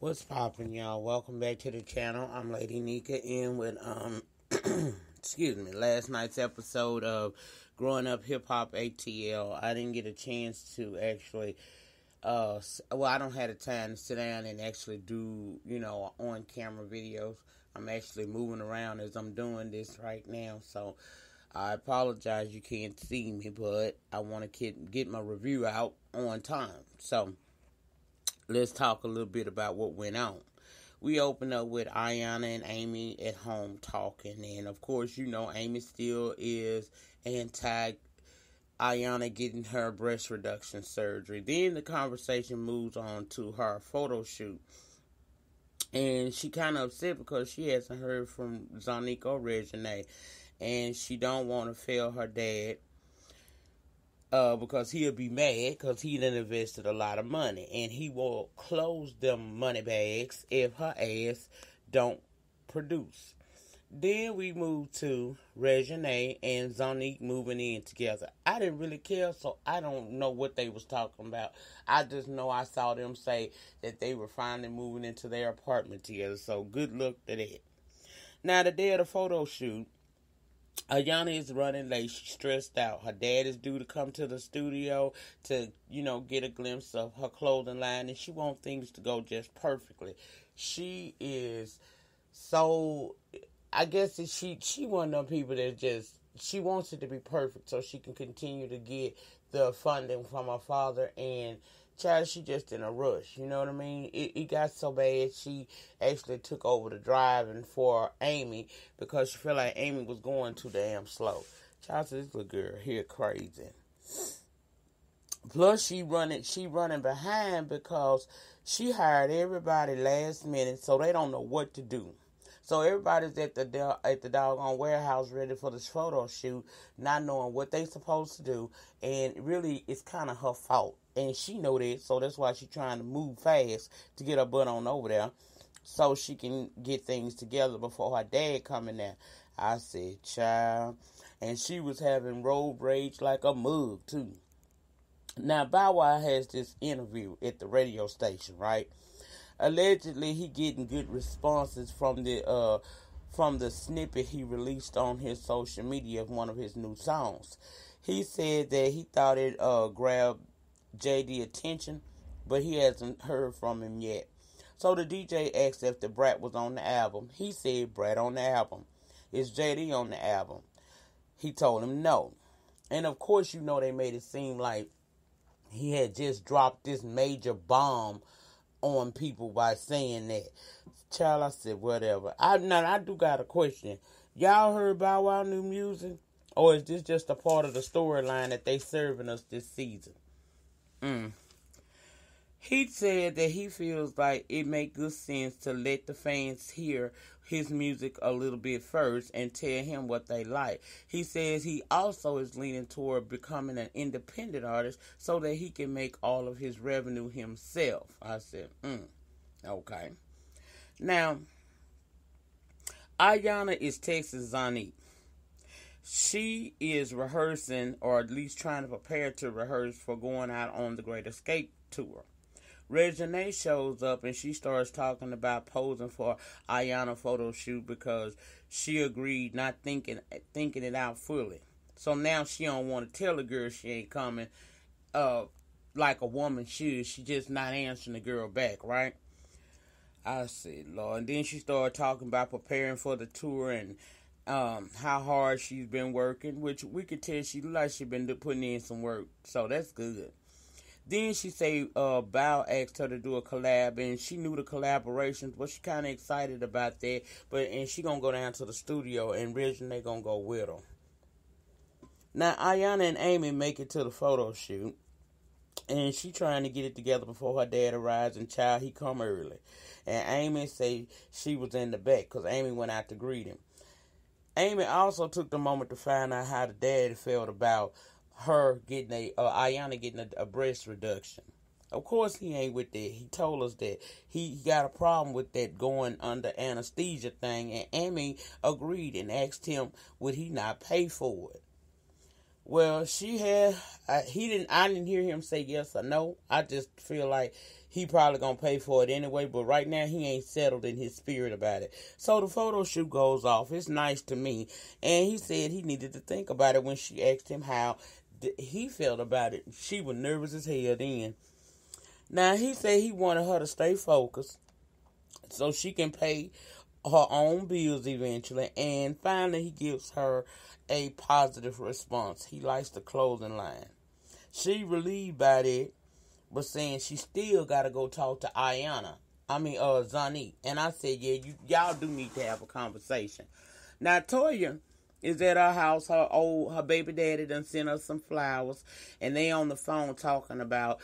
What's poppin', y'all? Welcome back to the channel. I'm Lady Nika in with excuse me, last night's episode of Growing Up Hip Hop ATL. I didn't get a chance to actually I don't have the time to sit down and actually do, on camera videos. I'm actually moving around as I'm doing this right now, so I apologize you can't see me, but I want to get my review out on time. So let's talk a little bit about what went on. We open up with Ayana and Amy at home talking, and of course, Amy still is anti Ayana getting her breast reduction surgery. Then the conversation moves on to her photo shoot, and she kind of upset because she hasn't heard from Zonnique or Regine, and she don't want to fail her dad because he'll be mad because he done invested a lot of money, and he will close them money bags if her ass don't produce. Then we move to Regine and Zonnique moving in together. I didn't really care, so I don't know what they was talking about. I just know I saw them say that they were finally moving into their apartment together, so good luck to that. Now, the day of the photo shoot, Ayana is running late. She's stressed out. Her dad is due to come to the studio to, get a glimpse of her clothing line, and she wants things to go just perfectly. She is so, I guess that she one of them people that she wants it to be perfect so she can continue to get the funding from her father, and child, she just in a rush, you know what I mean? It got so bad, she actually took over the driving for Amy because she felt like Amy was going too damn slow. Child, this little girl here crazy. Plus, she running behind because she hired everybody last minute, so they don't know what to do. So everybody's at the doggone warehouse ready for this photo shoot, not knowing what they supposed to do, and really it's kind of her fault, and she know that, so that's why she's trying to move fast to get her butt on over there, so she can get things together before her dad coming there. I said, child, and she was having road rage like a mug too. Now Bow Wow has this interview at the radio station, right? Allegedly, he getting good responses from the snippet he released on his social media of one of his new songs. He said that he thought it grabbed JD attention, but he hasn't heard from him yet. So the DJ asked if the Brat was on the album. He said Brat on the album. Is JD on the album? He told him no. And of course, they made it seem like he had just dropped this major bomb on people by saying that. Child, I said, whatever. I do got a question. Y'all heard Bow Wow new music? Or is this just a part of the storyline that they serving us this season? He said that he feels like it make good sense to let the fans hear his music a little bit first and tell him what they like. He says he also is leaning toward becoming an independent artist so that he can make all of his revenue himself. I said, okay. Now, Ayana is texting Zonnique. She is rehearsing, or at least trying to prepare to rehearse for going out on the Great Escape tour. Regine shows up and she starts talking about posing for Ayana photo shoot because she agreed, not thinking it out fully. So now she don't want to tell the girl she ain't coming like a woman should. She just not answering the girl back, right? I said, Lord. And then she started talking about preparing for the tour and how hard she's been working, which we could tell she been putting in some work. So that's good. Then she say Bow asked her to do a collab, and she knew the collaborations, but she kind of excited about that. And she gonna go down to the studio, and Regine gonna go with her. Now Ayana and Amy make it to the photo shoot, and she trying to get it together before her dad arrives, and child, he come early. And Amy say she was in the back because Amy went out to greet him. Amy also took the moment to find out how the dad felt about her getting Ayana getting a breast reduction. Of course he ain't with that. He told us that he got a problem with that going under anesthesia thing, and Amy agreed and asked him would he not pay for it. Well, I didn't hear him say yes or no. I just feel like he probably gonna pay for it anyway, but right now he ain't settled in his spirit about it. So the photo shoot goes off. It's nice to me. And he said he needed to think about it when she asked him how he felt about it. She was nervous as hell then. Now, he said he wanted her to stay focused so she can pay her own bills eventually. And finally, he gives her a positive response. He likes the clothing line. She relieved by that, but saying she still got to go talk to Zonnique. And I said, yeah, y'all do need to have a conversation. Now, Toya is at her house. Her baby daddy done sent her some flowers, and they on the phone talking about,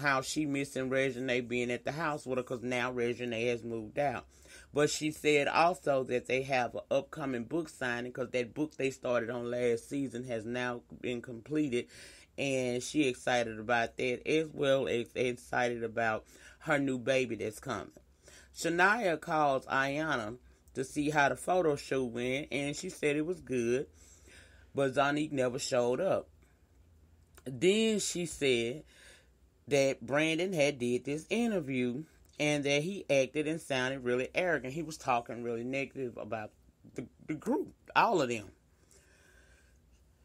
how she missing Regine being at the house with her, because now Regine has moved out. But she said also that they have an upcoming book signing, because that book they started on last season has now been completed, and she excited about that, as well as excited about her new baby that's coming. Shania calls Ayana to see how the photo shoot went, and she said it was good, but Zonnique never showed up. Then she said that Brandon had did this interview, and that he acted and sounded really arrogant. He was talking really negative about the group, all of them.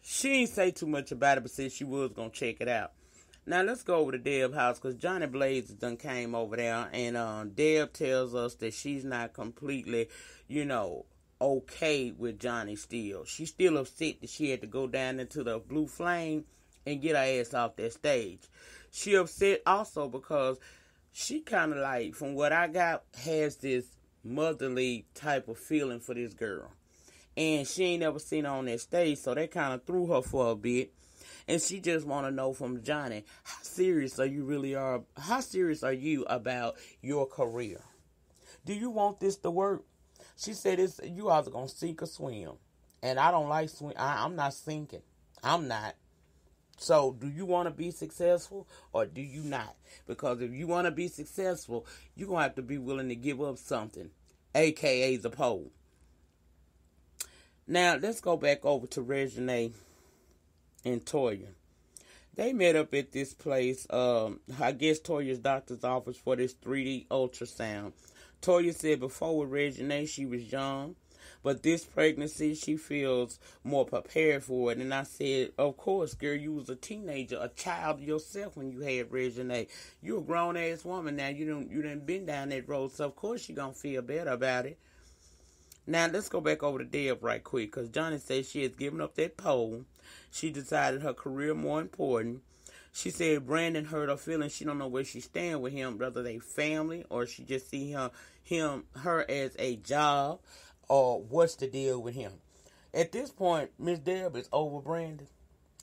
She didn't say too much about it, but said she was going to check it out. Now, let's go over to Deb's house, because Johnny Blaze done came over there, and Deb tells us that she's not completely, okay with Johnny still. She's still upset that she had to go down into the blue flame and get her ass off that stage. She upset also because she kind of like, from what I got, has this motherly type of feeling for this girl. And she ain't never seen her on that stage, so that kind of threw her for a bit. And she just want to know from Johnny, how serious are you about your career? Do you want this to work? She said, you either going to sink or swim. And I don't like swim. I'm not sinking. I'm not. So, do you want to be successful or do you not? Because if you want to be successful, you're going to have to be willing to give up something, a.k.a. the pole. Now, let's go back over to Regine and Toya. They met up at this place, I guess Toya's doctor's office, for this 3D ultrasound. Toya said before with Regine, she was young, but this pregnancy, she feels more prepared for it. And I said, of course, girl, you was a teenager, a child yourself when you had Regine. You a grown-ass woman now. You done been down that road, so of course you going to feel better about it. Now, let's go back over to Deb right quick, because Johnny says she has given up that pole. She decided her career more important. She said Brandon hurt her feelings. She don't know where she stand with him, whether they family or she just see her as a job, or what's the deal with him. At this point, Miss Deb is over Brandon.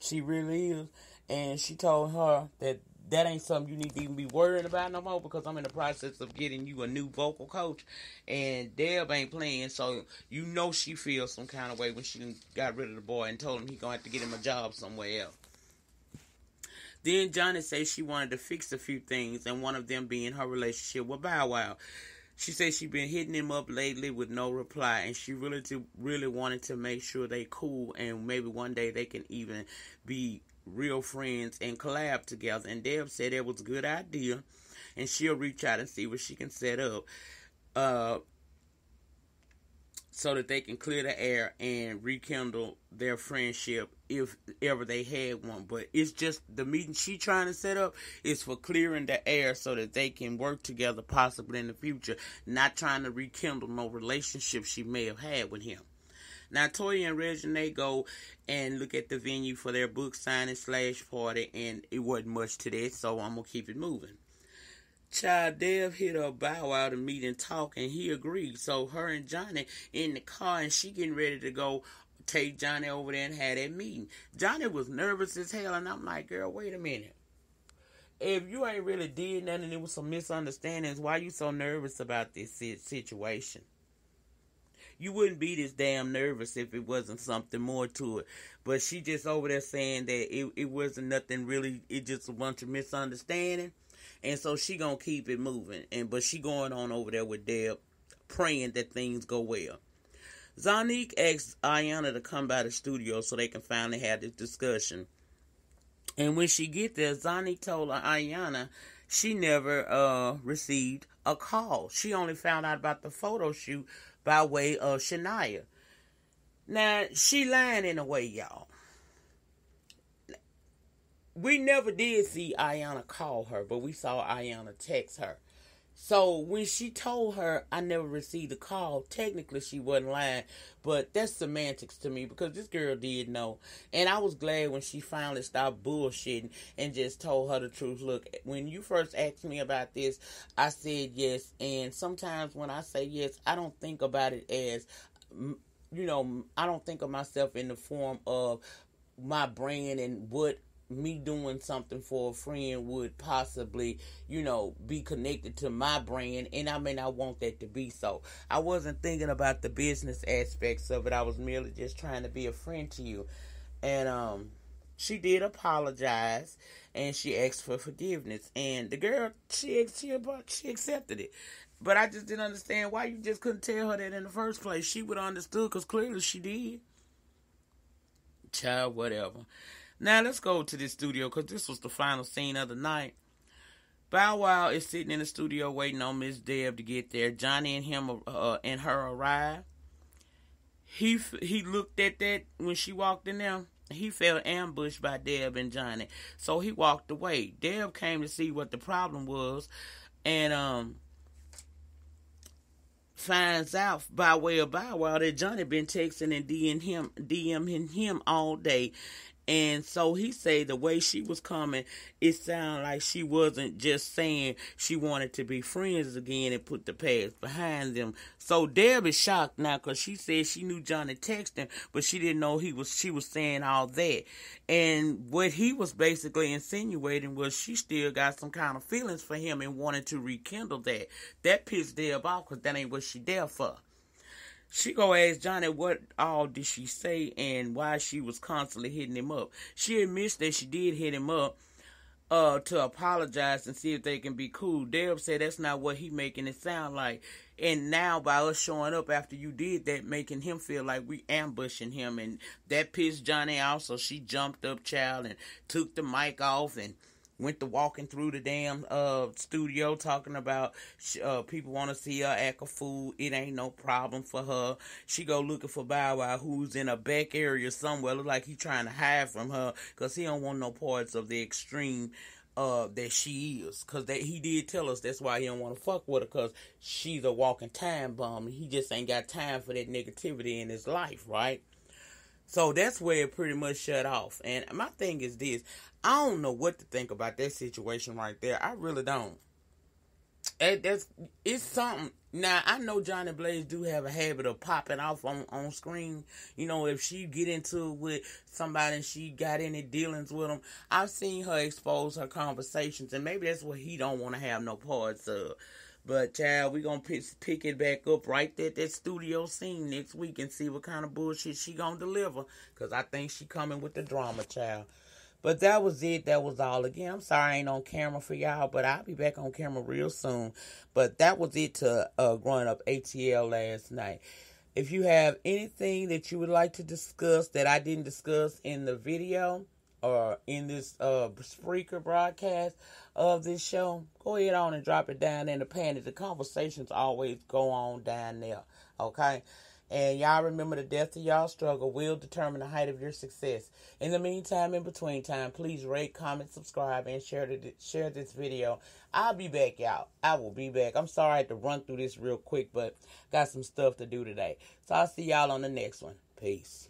She really is. And she told her that ain't something you need to even be worrying about no more, because I'm in the process of getting you a new vocal coach, and Deb ain't playing, so she feels some kind of way when she got rid of the boy and told him he gonna have to get him a job somewhere else. Then Johnny says she wanted to fix a few things, and one of them being her relationship with Bow Wow. She said she been hitting him up lately with no reply, and she really wanted to make sure they cool, and maybe one day they can even be real friends and collab together. And Deb said it was a good idea, and she'll reach out and see what she can set up so that they can clear the air and rekindle their friendship if ever they had one. But it's just the meeting she trying to set up is for clearing the air so that they can work together possibly in the future, not trying to rekindle no relationship she may have had with him. Now, Toya and Regine go and look at the venue for their book signing / party, and it wasn't much to that, so I'm going to keep it moving. Child, Deb hit her Bow Wow to meet and talk, and he agreed. So her and Johnny in the car, and she getting ready to go take Johnny over there and have that meeting. Johnny was nervous as hell, and I'm like, girl, wait a minute. If you ain't really did nothing and there was some misunderstandings, why you so nervous about this situation? You wouldn't be this damn nervous if it wasn't something more to it. But she just over there saying that it wasn't nothing really, it just a bunch of misunderstanding. And so she gonna keep it moving. But she going on over there with Deb, praying that things go well. Zonnique asked Ayana to come by the studio so they can finally have this discussion. And when she get there, Zonnique told Ayana she never received a call. She only found out about the photo shoot by way of Shania. Now, she lying in a way, y'all. We never did see Ayana call her, but we saw Ayana text her. So when she told her I never received a call, technically she wasn't lying, but that's semantics to me because this girl did know. And I was glad when she finally stopped bullshitting and just told her the truth. Look, when you first asked me about this, I said yes. And sometimes when I say yes, I don't think about it as, I don't think of myself in the form of my brand and what me doing something for a friend would possibly, be connected to my brand, and I may not want that to be so. I wasn't thinking about the business aspects of it. I was merely just trying to be a friend to you. And she did apologize, and she asked for forgiveness. And the girl, she accepted it. But I just didn't understand why you just couldn't tell her that in the first place. She would have understood, because clearly she did. Child, whatever. Now, let's go to this studio, because this was the final scene of the night. Bow Wow is sitting in the studio waiting on Miss Deb to get there. Jhonni and him and her arrive. He looked at that when she walked in there. He felt ambushed by Deb and Jhonni. So he walked away. Deb came to see what the problem was. And finds out by way of Bow Wow that Jhonni been texting and DMing him all day. And so he said the way she was coming, it sounded like she wasn't just saying she wanted to be friends again and put the past behind them. So Deb is shocked now because she said she knew Jhonni texted him, but she didn't know she was saying all that. And what he was basically insinuating was she still got some kind of feelings for him and wanted to rekindle that. That pissed Deb off because that ain't what she there for. She go ask Jhonni what all did she say and why she was constantly hitting him up. She admits that she did hit him up to apologize and see if they can be cool. Deb said that's not what he making it sound like. And now by us showing up after you did that, making him feel like we ambushing him. And that pissed Jhonni off, so she jumped up, child, and took the mic off and went to walking through the damn studio talking about people want to see her act a fool. It ain't no problem for her. She go looking for Bow Wow, who's in a back area somewhere. Look like he trying to hide from her because he don't want no parts of the extreme that she is. Because he did tell us that's why he don't want to fuck with her, because she's a walking time bomb. And he just ain't got time for that negativity in his life, right? So that's where it pretty much shut off. And my thing is this. I don't know what to think about that situation right there. I really don't. It's something. Now, I know Johnny Blaze do have a habit of popping off on screen. If she get into it with somebody and she got any dealings with them, I've seen her expose her conversations. And maybe that's what he don't want to have no parts of. But, child, we're going to pick it back up right there at that studio scene next week and see what kind of bullshit she going to deliver. Because I think she coming with the drama, child. But that was it. That was all. Again, I'm sorry I ain't on camera for y'all, but I'll be back on camera real soon. But that was it to growing up ATL last night. If you have anything that you would like to discuss that I didn't discuss in the video or in this Spreaker broadcast of this show, go ahead on and drop it down in the panel. The conversations always go on down there, okay? And y'all remember the depth of y'all struggle will determine the height of your success. In the meantime, in between time, please rate, comment, subscribe, and share this video. I'll be back, y'all. I will be back. I'm sorry I had to run through this real quick, but got some stuff to do today. So I'll see y'all on the next one. Peace.